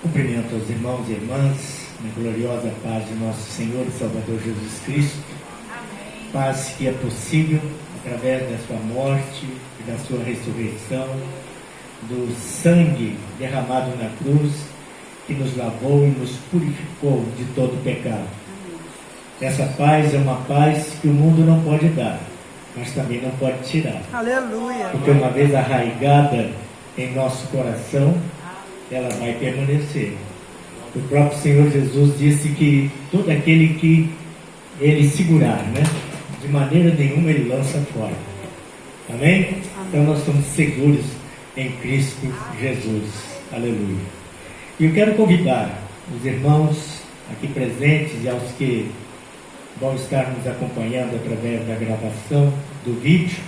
Cumprimento aos irmãos e irmãs, na gloriosa paz de nosso Senhor e Salvador Jesus Cristo. Amém. Paz que é possível através da sua morte e da sua ressurreição, do sangue derramado na cruz, que nos lavou e nos purificou de todo pecado. Amém. Essa paz é uma paz que o mundo não pode dar, mas também não pode tirar. Aleluia! Porque uma vez arraigada em nosso coração, ela vai permanecer. O próprio Senhor Jesus disse que todo aquele que ele segurar, de maneira nenhuma ele lança fora. Amém? Então nós somos seguros em Cristo Jesus. Aleluia. E eu quero convidar os irmãos aqui presentes e aos que vão estar nos acompanhando através da gravação do vídeo,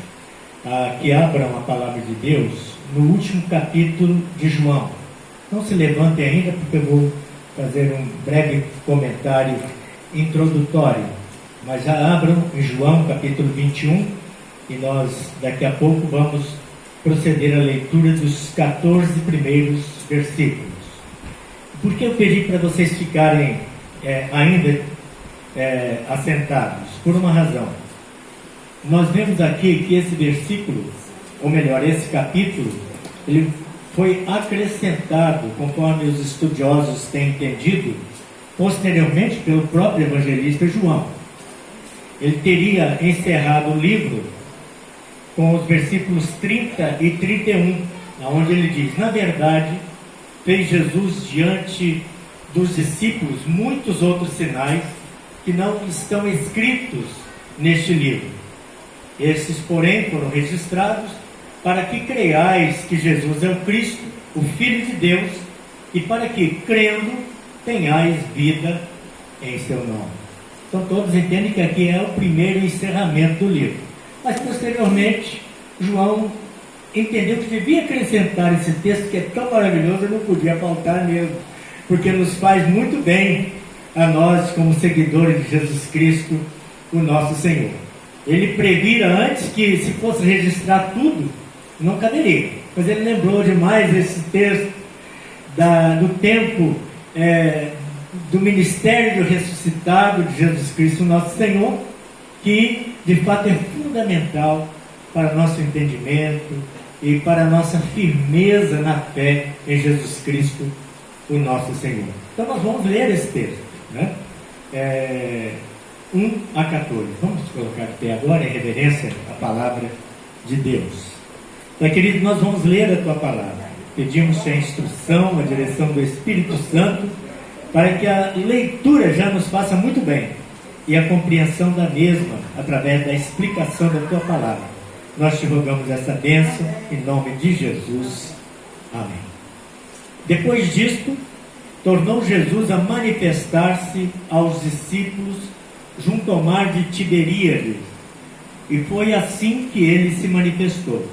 que abram a palavra de Deus no último capítulo de João. Não se levantem ainda, porque eu vou fazer um breve comentário introdutório. Mas já abram em João capítulo 21 e nós daqui a pouco vamos proceder à leitura dos 14 primeiros versículos. Por que eu pedi para vocês ficarem ainda assentados? Por uma razão. Nós vemos aqui que esse versículo, ou melhor, esse capítulo, ele foi acrescentado, conforme os estudiosos têm entendido, posteriormente pelo próprio evangelista João. Ele teria encerrado o livro com os versículos 30 e 31, onde ele diz: na verdade, fez Jesus diante dos discípulos muitos outros sinais que não estão escritos neste livro. Esses, porém, foram registrados para que creiais que Jesus é o Cristo, o Filho de Deus, e para que, crendo, tenhais vida em seu nome. Então todos entendem que aqui é o primeiro encerramento do livro. Mas posteriormente, João entendeu que devia acrescentar esse texto, que é tão maravilhoso, não podia faltar mesmo, porque nos faz muito bem a nós, como seguidores de Jesus Cristo, o nosso Senhor. Ele previra antes que, se fosse registrar tudo, não caberia, mas ele lembrou demais esse texto do tempo do ministério do ressuscitado de Jesus Cristo, nosso Senhor, que de fato é fundamental para nosso entendimento e para a nossa firmeza na fé em Jesus Cristo, o nosso Senhor. Então nós vamos ler esse texto, 1 a 14. Vamos colocar de pé agora em reverência à palavra de Deus. Então, querido, nós vamos ler a tua palavra. Pedimos a instrução, a direção do Espírito Santo, para que a leitura já nos faça muito bem e a compreensão da mesma através da explicação da tua palavra. Nós te rogamos essa bênção em nome de Jesus. Amém. Depois disto, tornou Jesus a manifestar-se aos discípulos junto ao mar de Tiberíades, e foi assim que ele se manifestou.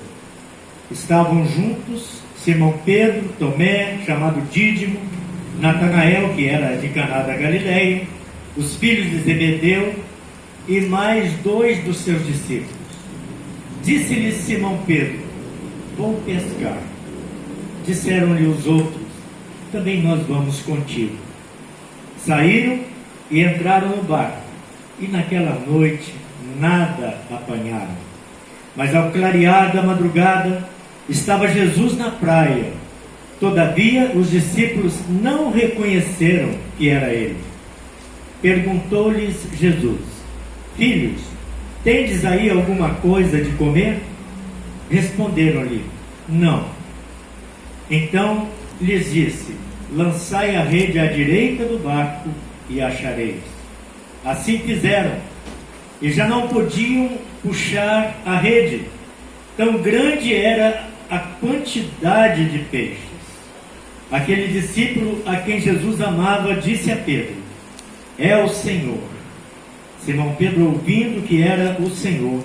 Estavam juntos Simão Pedro, Tomé, chamado Dídimo, Natanael, que era de Caná da Galileia, os filhos de Zebedeu e mais 2 dos seus discípulos. Disse-lhe Simão Pedro: vou pescar. Disseram-lhe os outros: também nós vamos contigo. Saíram e entraram no barco, e naquela noite nada apanharam. Mas ao clarear da madrugada, estava Jesus na praia. Todavia os discípulos não reconheceram que era ele. Perguntou-lhes Jesus: filhos, tendes aí alguma coisa de comer? Responderam-lhe: não. Então lhes disse: lançai a rede à direita do barco e achareis. Assim fizeram, e já não podiam puxar a rede, tão grande era a quantidade de peixes. Aquele discípulo a quem Jesus amava disse a Pedro: é o Senhor. Simão Pedro, ouvindo que era o Senhor,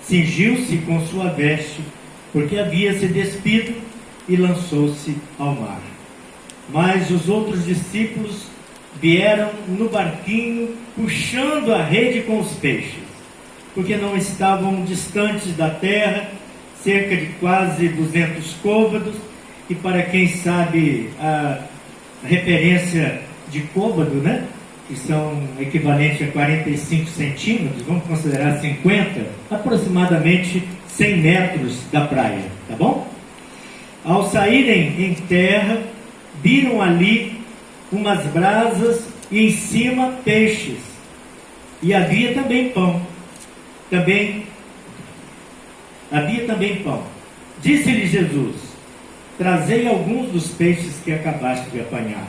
cingiu-se com sua veste, porque havia se despido, e lançou-se ao mar. Mas os outros discípulos vieram no barquinho, puxando a rede com os peixes, porque não estavam distantes da terra, cerca de quase 200 côvados, e para quem sabe referência de côvado, né? Que são equivalentes a 45 centímetros, vamos considerar 50, aproximadamente 100 metros da praia, tá bom? Ao saírem em terra, viram ali umas brasas e em cima peixes, e havia também pão. Havia também pão. Disse-lhe Jesus: trazei alguns dos peixes que acabaste de apanhar.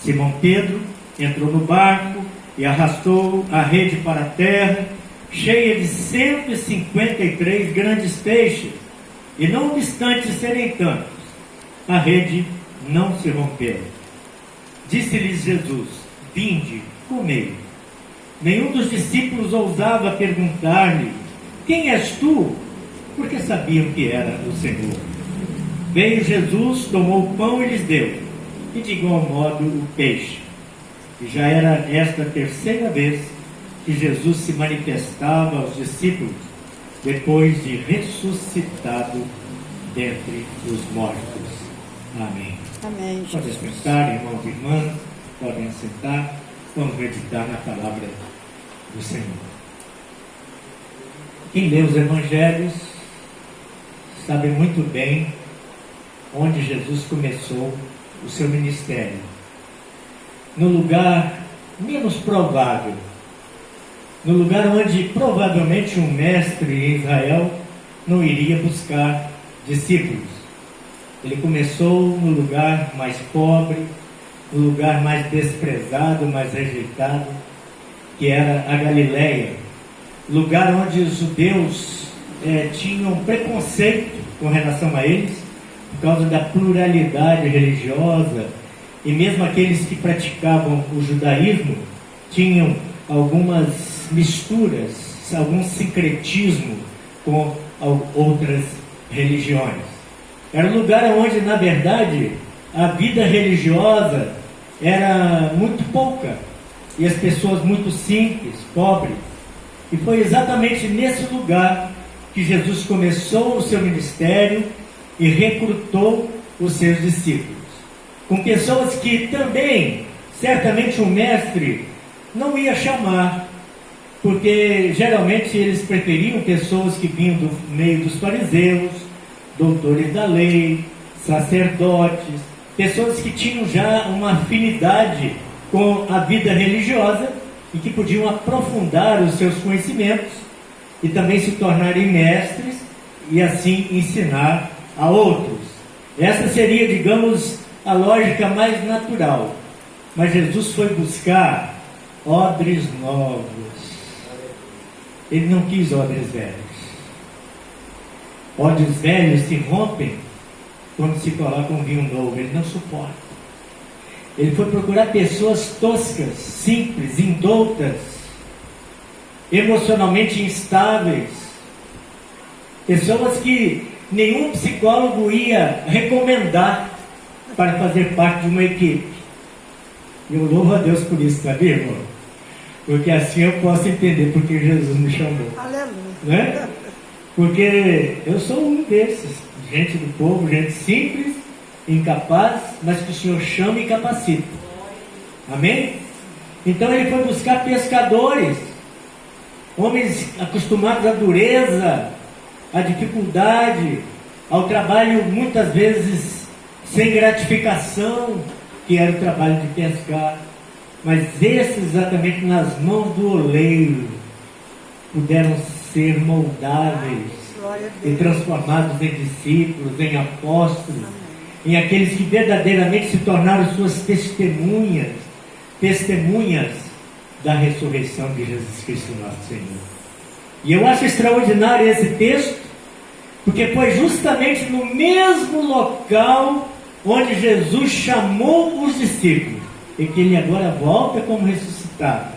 Simão Pedro entrou no barco e arrastou a rede para a terra, cheia de 153 grandes peixes, e não obstante serem tantos, a rede não se rompeu. Disse-lhes Jesus: vinde, comei. Nenhum dos discípulos ousava perguntar-lhe: quem és tu? Porque sabiam que era o Senhor. Veio Jesus, tomou o pão e lhes deu, e de igual modo o peixe. E já era esta a terceira vez que Jesus se manifestava aos discípulos, depois de ressuscitado dentre os mortos. Amém. Amém. Podem sentar, irmãos e irmãs, podem sentar. Vamos meditar na palavra do Senhor. Quem lê os evangelhos sabe muito bem onde Jesus começou o seu ministério. No lugar menos provável, no lugar onde provavelmente um mestre em Israel não iria buscar discípulos. Ele começou no lugar mais pobre, no lugar mais desprezado, mais rejeitado, que era a Galileia, lugar onde os judeus tinham preconceito com relação a eles, por causa da pluralidade religiosa, e mesmo aqueles que praticavam o judaísmo tinham algumas misturas, algum sincretismo com outras religiões. Era um lugar onde, na verdade, a vida religiosa era muito pouca, e as pessoas muito simples, pobres. E foi exatamente nesse lugar que Jesus começou o seu ministério e recrutou os seus discípulos, com pessoas que também, certamente o mestre não ia chamar, porque geralmente eles preferiam pessoas que vinham do meio dos fariseus, doutores da lei, sacerdotes, pessoas que tinham já uma afinidade com a vida religiosa e que podiam aprofundar os seus conhecimentos e também se tornarem mestres e assim ensinar a outros. Essa seria, digamos, a lógica mais natural. Mas Jesus foi buscar odres novos. Ele não quis odres velhos. Odres velhos se rompem quando se coloca um vinho novo. Ele não suporta. Ele foi procurar pessoas toscas, simples, indoutas, emocionalmente instáveis, pessoas que nenhum psicólogo ia recomendar para fazer parte de uma equipe. E eu louvo a Deus por isso, sabe, irmão? Porque assim eu posso entender porque Jesus me chamou. Aleluia. Né? Porque eu sou um desses, gente do povo, gente simples, incapaz, mas que o Senhor chama e capacita. Amém? Então ele foi buscar pescadores, homens acostumados à dureza, à dificuldade, ao trabalho muitas vezes sem gratificação, que era o trabalho de pescar. Mas esses, exatamente nas mãos do oleiro, puderam ser moldáveis e transformados em discípulos, em apóstolos, em aqueles que verdadeiramente se tornaram suas testemunhas da ressurreição de Jesus Cristo nosso Senhor. E eu acho extraordinário esse texto, porque foi justamente no mesmo local onde Jesus chamou os discípulos, e que ele agora volta como ressuscitado,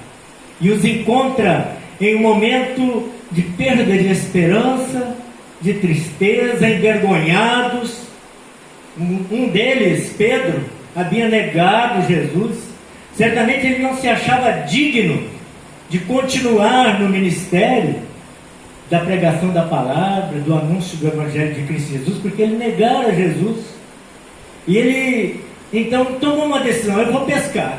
e os encontra em um momento de perda de esperança, de tristeza, envergonhados. Um deles, Pedro, havia negado Jesus. Certamente ele não se achava digno de continuar no ministério da pregação da palavra, do anúncio do Evangelho de Cristo Jesus, porque ele negara Jesus. E ele Então tomou uma decisão: eu vou pescar.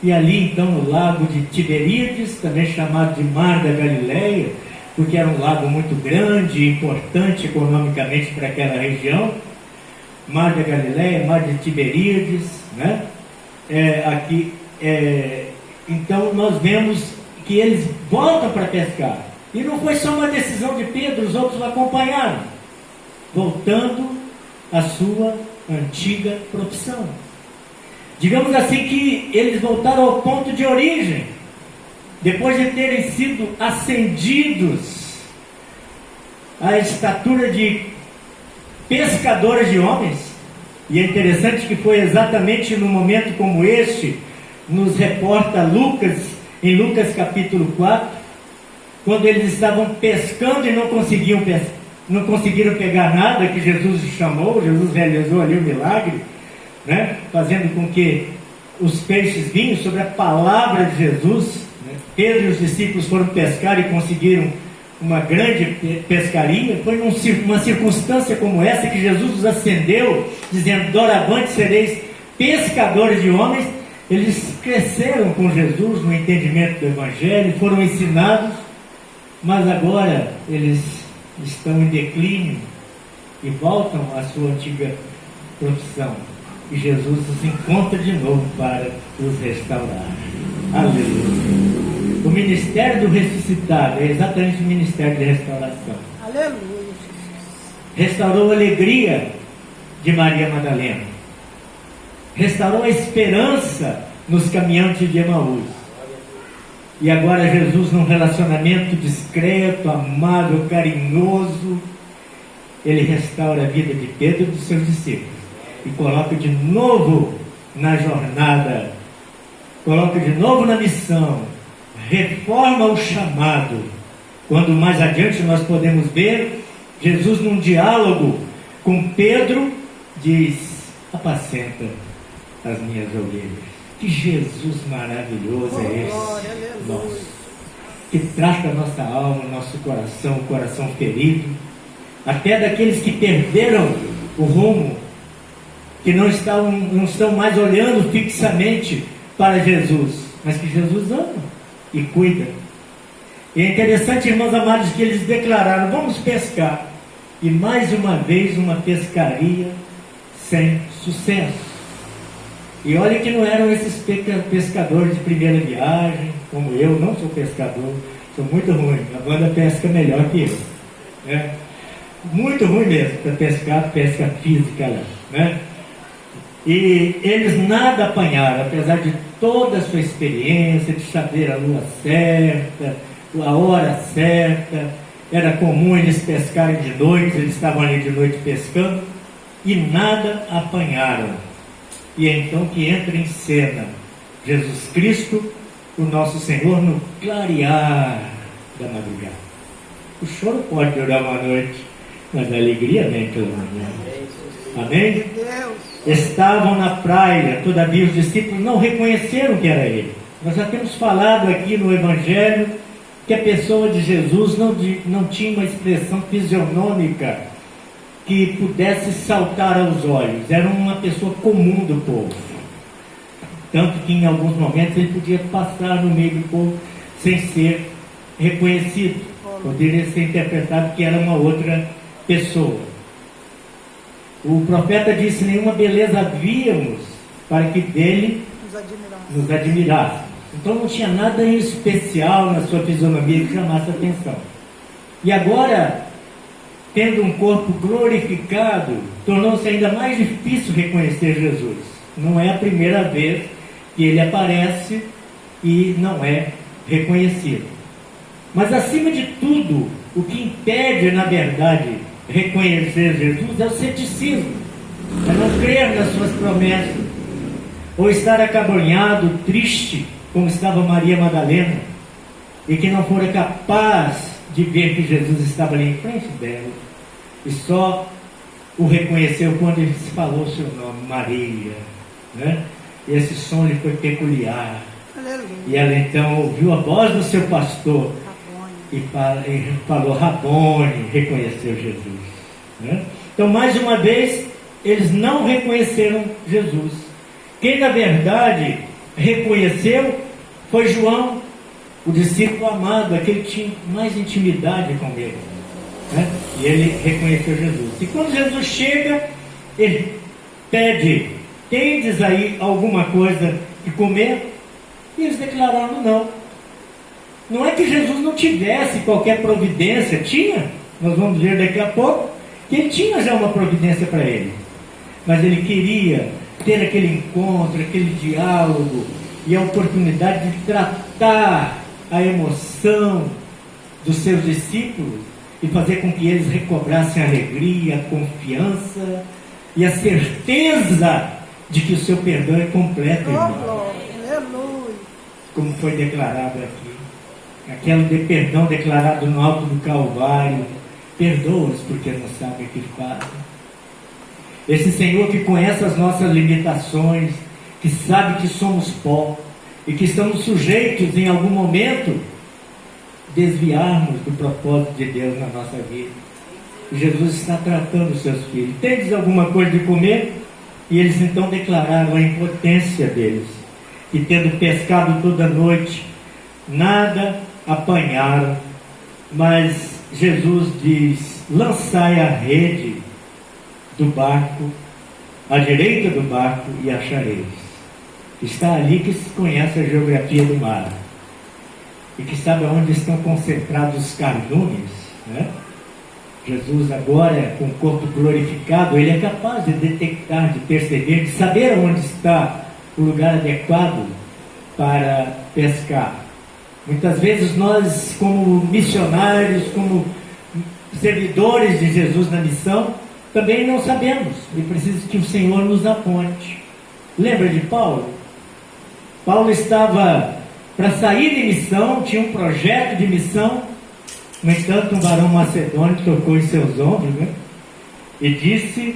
E ali então no lago de Tiberíades, também chamado de Mar da Galileia, porque era um lago muito grande e importante economicamente para aquela região, Mar da Galileia, Mar de Tiberíades, né? Então nós vemos que eles voltam para pescar. E não foi só uma decisão de Pedro, os outros o acompanharam, voltando à sua antiga profissão. Digamos assim que eles voltaram ao ponto de origem, depois de terem sido ascendidos à estatura de pescadores de homens. E é interessante que foi exatamente no momento como este, nos reporta Lucas, em Lucas capítulo 4, quando eles estavam pescando e não conseguiram pegar nada, que Jesus chamou, Jesus realizou ali o milagre, né? Fazendo com que os peixes vinham sobre a palavra de Jesus, né? Pedro e os discípulos foram pescar e conseguiram uma grande pescaria. Foi numa circunstância como essa que Jesus os acendeu, dizendo: doravante sereis pescadores de homens. Eles cresceram com Jesus no entendimento do Evangelho, foram ensinados, mas agora eles estão em declínio e voltam à sua antiga profissão. E Jesus os encontra de novo para os restaurar. Aleluia. O ministério do ressuscitado é exatamente o ministério de restauração. Aleluia. Restaurou a alegria de Maria Madalena. Restaurou a esperança nos caminhantes de Emaús. E agora Jesus, num relacionamento discreto, amável, carinhoso, ele restaura a vida de Pedro e dos seus discípulos e coloca de novo na jornada, coloca de novo na missão, reforma o chamado. Quando mais adiante nós podemos ver Jesus num diálogo com Pedro, diz: apacenta as minhas ovelhas. Que Jesus maravilhoso é esse, nosso, que trata a nossa alma, nosso coração, o coração ferido, até daqueles que perderam o rumo, que não estão mais olhando fixamente para Jesus, mas que Jesus ama e cuida. E é interessante, irmãos amados, que eles declararam: vamos pescar. E mais uma vez uma pescaria sem sucesso. E olha que não eram esses pescadores de primeira viagem, como eu, não sou pescador, sou muito ruim. A banda pesca melhor que eu, né? Muito ruim mesmo para pescar, pesca física lá, né? E eles nada apanharam, apesar de toda a sua experiência, de saber a lua certa, a hora certa. Era comum eles pescarem de noite, eles estavam ali de noite pescando, e nada apanharam. E é então que entra em cena Jesus Cristo, o nosso Senhor, no clarear da madrugada. O choro pode durar uma noite, mas a alegria vem pela manhã. Amém? Estavam na praia, todavia os discípulos não reconheceram que era ele. Nós já temos falado aqui no Evangelho que a pessoa de Jesus não tinha uma expressão fisionômica que pudesse saltar aos olhos. Era uma pessoa comum do povo. Tanto que em alguns momentos ele podia passar no meio do povo sem ser reconhecido. Poderia ser interpretado que era uma outra pessoa. O profeta disse: nenhuma beleza víamos para que dele nos admirássemos. Então não tinha nada em especial na sua fisionomia que chamasse a atenção. E agora, tendo um corpo glorificado, tornou-se ainda mais difícil reconhecer Jesus. Não é a primeira vez que ele aparece e não é reconhecido. Mas acima de tudo, o que impede, na verdade, reconhecer Jesus é o ceticismo, é não crer nas suas promessas, ou estar acabrunhado, triste, como estava Maria Madalena, e que não fora capaz de ver que Jesus estava ali em frente dela, e só o reconheceu quando ele falou o seu nome, Maria, né? E esse som lhe foi peculiar. Aleluia. E ela então ouviu a voz do seu pastor e falou Rabone, reconheceu Jesus, né? Então mais uma vez eles não reconheceram Jesus. Quem na verdade reconheceu foi João, o discípulo amado, aquele que tinha mais intimidade com ele, né? E ele reconheceu Jesus. E quando Jesus chega, ele pede: tendes aí alguma coisa de comer? E eles declararam não. Não é que Jesus não tivesse qualquer providência, tinha, nós vamos ver daqui a pouco, que ele tinha já uma providência para ele. Mas ele queria ter aquele encontro, aquele diálogo e a oportunidade de tratar a emoção dos seus discípulos e fazer com que eles recobrassem a alegria, a confiança e a certeza de que o seu perdão é completo, irmão. Como foi declarado aqui, aquele de perdão declarado no alto do Calvário: perdoa-os porque não sabem o que fazem. Esse Senhor que conhece as nossas limitações, que sabe que somos pó e que estamos sujeitos em algum momento desviarmos do propósito de Deus na nossa vida. E Jesus está tratando os seus filhos. Tendes alguma coisa de comer? E eles então declararam a impotência deles, e tendo pescado toda a noite, nada apanharam. Mas Jesus diz: lançai a rede do barco, à direita do barco, e achareis. Está ali que se conhece a geografia do mar, e que sabe onde estão concentrados os cardumes, né? Jesus agora, com o corpo glorificado, ele é capaz de detectar, de perceber, de saber onde está o lugar adequado para pescar. Muitas vezes nós, como missionários, como servidores de Jesus na missão, também não sabemos, e preciso que o Senhor nos aponte. Lembra de Paulo? Paulo estava para sair em missão, tinha um projeto de missão. No entanto, um varão macedônio tocou em seus ombros, né? E disse: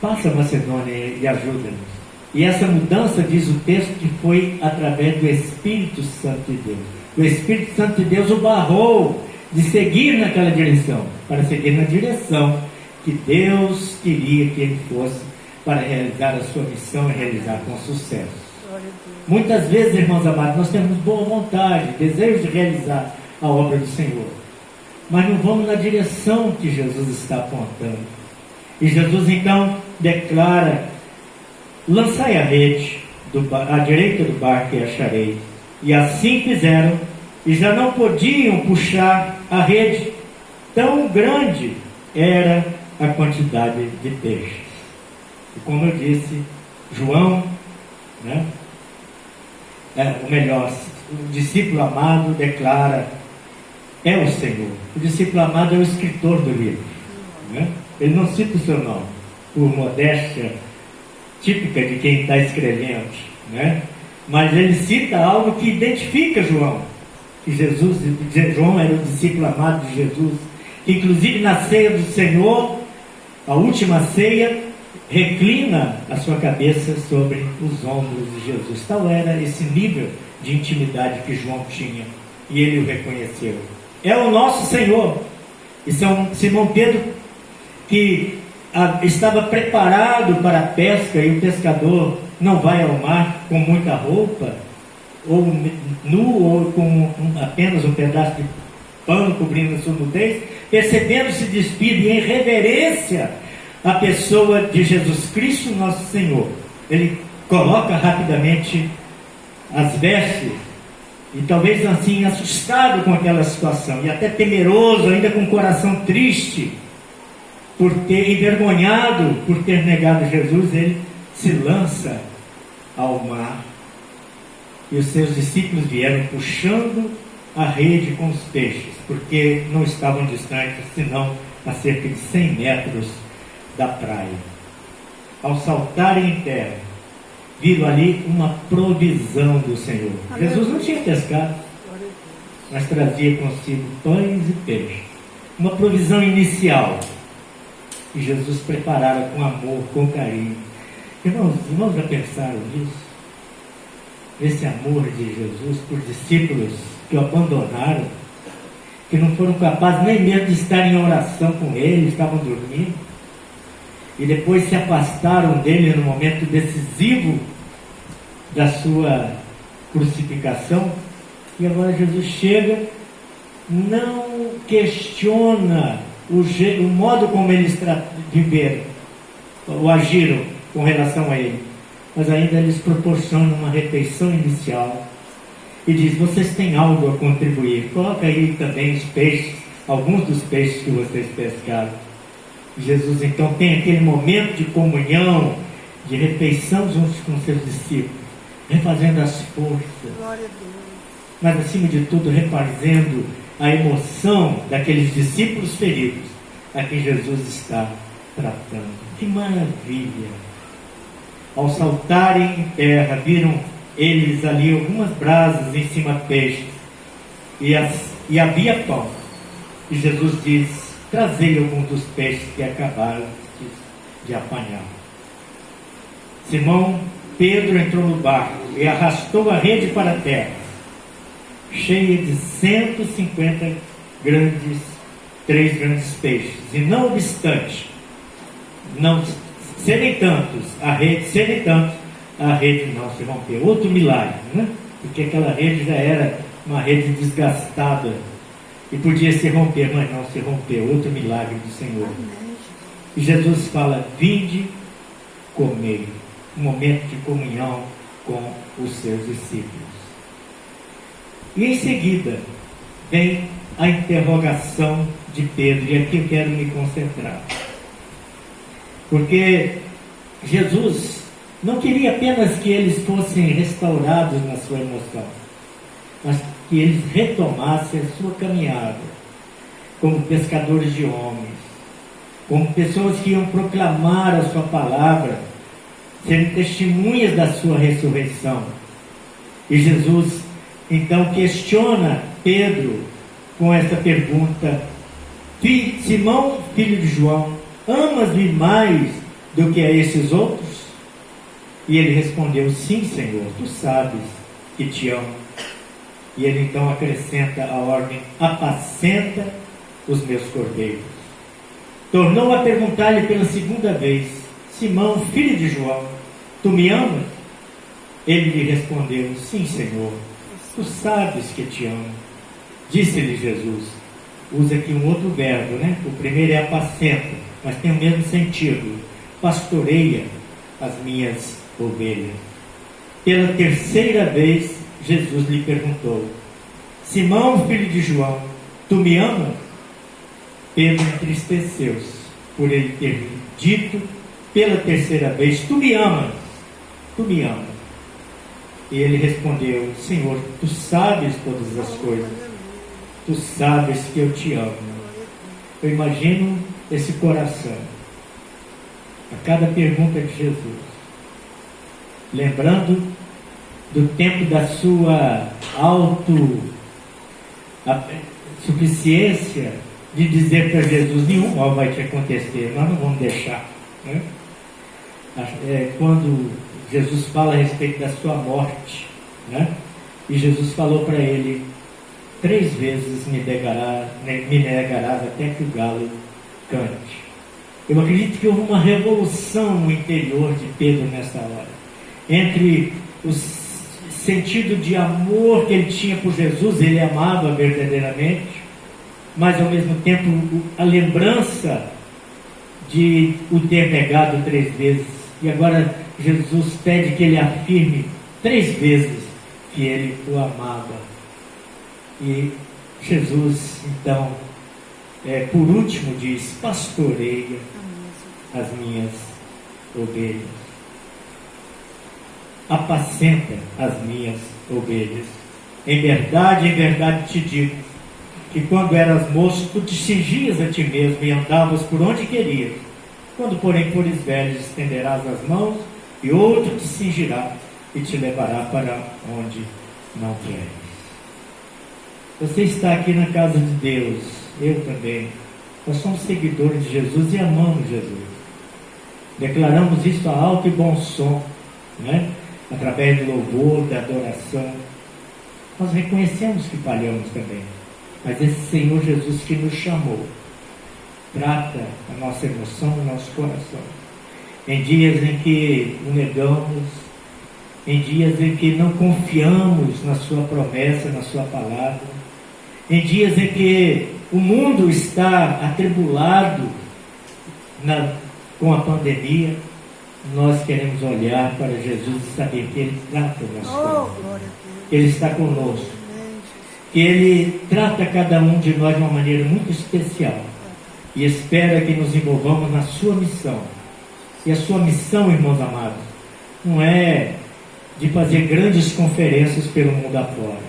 passa a Macedônia e ajuda-nos. E essa mudança, diz o texto, que foi através do Espírito Santo de Deus. O Espírito Santo de Deus o barrou de seguir naquela direção, para seguir na direção que Deus queria que ele fosse, para realizar a sua missão e realizar com sucesso. Muitas vezes, irmãos amados, nós temos boa vontade, desejo de realizar a obra do Senhor, mas não vamos na direção que Jesus está apontando. E Jesus então declara: lançai a rede à direita do barco e achareis. E assim fizeram, e já não podiam puxar a rede, tão grande era a quantidade de peixes. E como eu disse, João, né, o discípulo amado declara: é o Senhor. O discípulo amado é o escritor do livro, né? Ele não cita o seu nome, por modéstia típica de quem está escrevendo, né? Mas ele cita algo que identifica João, que João era o discípulo amado de Jesus, que inclusive na ceia do Senhor, a última ceia, reclina a sua cabeça sobre os ombros de Jesus. Tal era esse nível de intimidade que João tinha, e ele o reconheceu. É o nosso Senhor. E Simão Pedro, que estava preparado para a pesca, e o pescador não vai ao mar com muita roupa, ou nu, ou com apenas um pedaço de pano cobrindo a sua nudez, percebendo, se despide em reverência à pessoa de Jesus Cristo, nosso Senhor. Ele coloca rapidamente as vestes, e talvez assim assustado com aquela situação, e até temeroso, ainda com o coração triste, por ter envergonhado, por ter negado Jesus, ele se lança ao mar. E os seus discípulos vieram puxando a rede com os peixes, porque não estavam distantes, senão a cerca de 100 metros da praia. Ao saltarem em terra, viram ali uma provisão do Senhor. Jesus não tinha pescado, mas trazia consigo pães e peixes. Uma provisão inicial, que Jesus preparara com amor, com carinho. Irmãos já pensaram nisso? Esse amor de Jesus por discípulos que o abandonaram, que não foram capazes nem mesmo de estar em oração com ele, estavam dormindo. e depois se afastaram dele no momento decisivo da sua crucificação. E agora Jesus chega, não questiona o modo como eles viveram ou agiram com relação a ele, mas ainda lhes proporciona uma refeição inicial e diz: vocês têm algo a contribuir, coloca aí também os peixes, alguns dos peixes que vocês pescaram. Jesus então tem aquele momento de comunhão, de refeição junto com seus discípulos, refazendo as forças, Glória a Deus. mas acima de tudo refazendo a emoção daqueles discípulos feridos a quem Jesus está tratando. Que maravilha! Ao saltarem em terra, viram eles ali algumas brasas em cima de peixes, e havia pão. E Jesus diz: trazei algum dos peixes que acabaram de apanhar. Simão Pedro entrou no barco e arrastou a rede para a terra, cheia de 150 três grandes peixes. E não obstante, serem tantos, a rede não se rompeu. Outro milagre, né? Porque aquela rede já era uma rede desgastada e podia se romper, mas não se rompeu. Outro milagre do Senhor. E Jesus fala: vinde, comei. Um momento de comunhão com os seus discípulos. E em seguida vem a interrogação de Pedro, e aqui eu quero me concentrar, porque Jesus não queria apenas que eles fossem restaurados na sua emoção, mas que eles retomassem a sua caminhada como pescadores de homens, como pessoas que iam proclamar a sua palavra, serem testemunhas da sua ressurreição. E Jesus então questiona Pedro com essa pergunta: Simão, filho de João, amas-me mais do que a esses outros? E ele respondeu: sim, Senhor, tu sabes que te amo. E ele então acrescenta a ordem: apacenta os meus cordeiros. Tornou a perguntar-lhe pela segunda vez: Simão, filho de João, tu me amas? Ele lhe respondeu: sim, Senhor, tu sabes que te amo. Disse-lhe Jesus, usa aqui um outro verbo, né? O primeiro é apacenta, mas tem o mesmo sentido: pastoreia as minhas ovelhas. Pela terceira vez, Jesus lhe perguntou: Simão, filho de João, tu me amas? Pedro entristeceu-se por ele ter dito pela terceira vez: tu me amas, tu me amas. E ele respondeu: Senhor, tu sabes todas as coisas, tu sabes que eu te amo. Eu imagino esse coração a cada pergunta de Jesus, lembrando do tempo da sua autossuficiência de dizer para Jesus: nenhum mal vai te acontecer, nós não vamos deixar, né? Quando Jesus fala a respeito da sua morte, né? E Jesus falou para ele: 3 vezes me negarás até que o galo cante. Eu acredito que houve uma revolução no interior de Pedro nessa hora, entre o sentido de amor que ele tinha por Jesus, ele amava verdadeiramente, mas ao mesmo tempo a lembrança de o ter negado 3 vezes. E agora Jesus pede que ele afirme 3 vezes que ele o amava. E Jesus então, por último, diz: pastoreia as minhas ovelhas, apacenta as minhas ovelhas. Em verdade te digo que quando eras moço, tu te cingias a ti mesmo e andavas por onde querias. Quando porém fores velho, estenderás as mãos e outro te cingirá e te levará para onde não queres. Você está aqui na casa de Deus, eu também. Nós somos seguidores de Jesus e amamos Jesus. Declaramos isso a alto e bom som, né? Através do louvor, da adoração. Nós reconhecemos que falhamos também, mas esse Senhor Jesus que nos chamou trata a nossa emoção, o nosso coração. em dias em que o negamos, em dias em que não confiamos na sua promessa, na sua palavra, em dias em que o mundo está atribulado com a pandemia, nós queremos olhar para Jesus e saber que Ele trata o nosso coração, que Ele está conosco, que Ele trata cada um de nós de uma maneira muito especial e espera que nos envolvamos na sua missão. E a sua missão, irmãos amados, não é de fazer grandes conferências pelo mundo afora.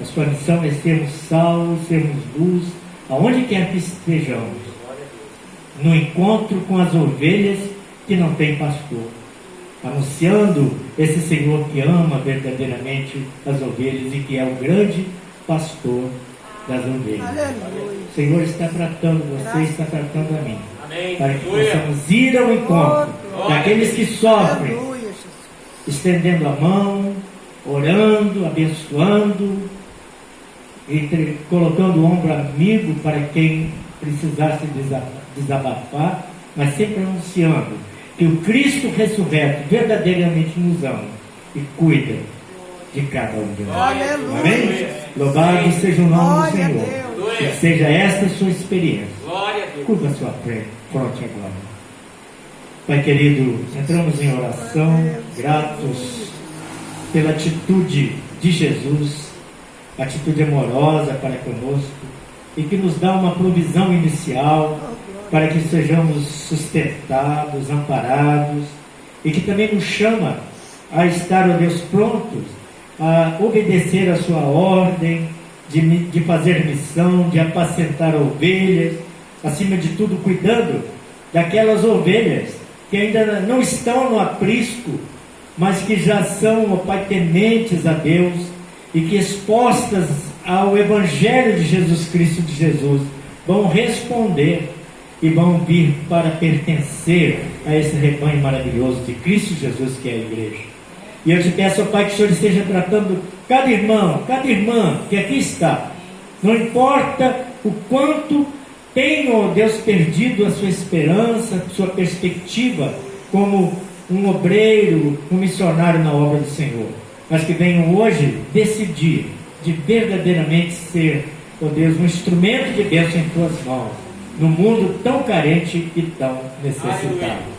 A sua missão é sermos sal, sermos luz, aonde quer que estejamos, no encontro com as ovelhas que não têm pastor, anunciando esse Senhor que ama verdadeiramente as ovelhas e que é o grande pastor das ovelhas. Aleluia. O Senhor está tratando você, está tratando a mim, Amém. para que possamos ir ao encontro daqueles que sofrem, Aleluia, Jesus. estendendo a mão, orando, abençoando, colocando o ombro amigo para quem precisasse desabafar, mas sempre anunciando que o Cristo ressurreto verdadeiramente nos ama e cuida de cada um de nós. Aleluia. Amém? Louvado seja o nome do Glória a Senhor. Deus. Que seja esta a sua experiência. Glória a Deus. Curva a sua fronte agora. Pai querido, entramos em oração, gratos pela atitude de Jesus, atitude amorosa para conosco, e que nos dá uma provisão inicial para que sejamos sustentados, amparados, e que também nos chama a estar, ó Deus, prontos a obedecer a sua ordem, de fazer missão, de apacentar ovelhas, acima de tudo cuidando daquelas ovelhas que ainda não estão no aprisco, mas que já são, ó Pai, tementes a Deus e que expostas ao Evangelho de Jesus Cristo de Jesus, vão responder e vão vir para pertencer a esse rebanho maravilhoso de Cristo Jesus, que é a igreja. E eu te peço, ó Pai, que o Senhor esteja tratando cada irmão, cada irmã que aqui está. Não importa o quanto tem, ó Deus, perdido a sua esperança, sua perspectiva como um obreiro, um missionário na obra do Senhor, mas que venham hoje decidir de verdadeiramente ser, ó Deus, um instrumento de bênção em tuas mãos, no mundo tão carente e tão necessitado.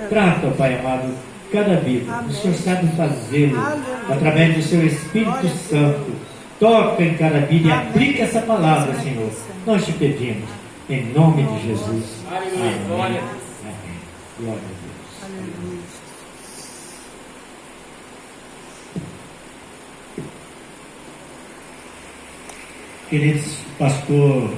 Trata, ó Pai amado, cada vida. Amém. O Senhor sabe fazê-lo Aleluia. através do seu Espírito Glória a Santo. Toca em cada vida e Amém. aplica essa palavra, Amém. Senhor. Nós te pedimos, em nome de Jesus. Aleluia. Amém. Glória a Deus. Amém. Glória a Deus. Aleluia. Queridos, pastor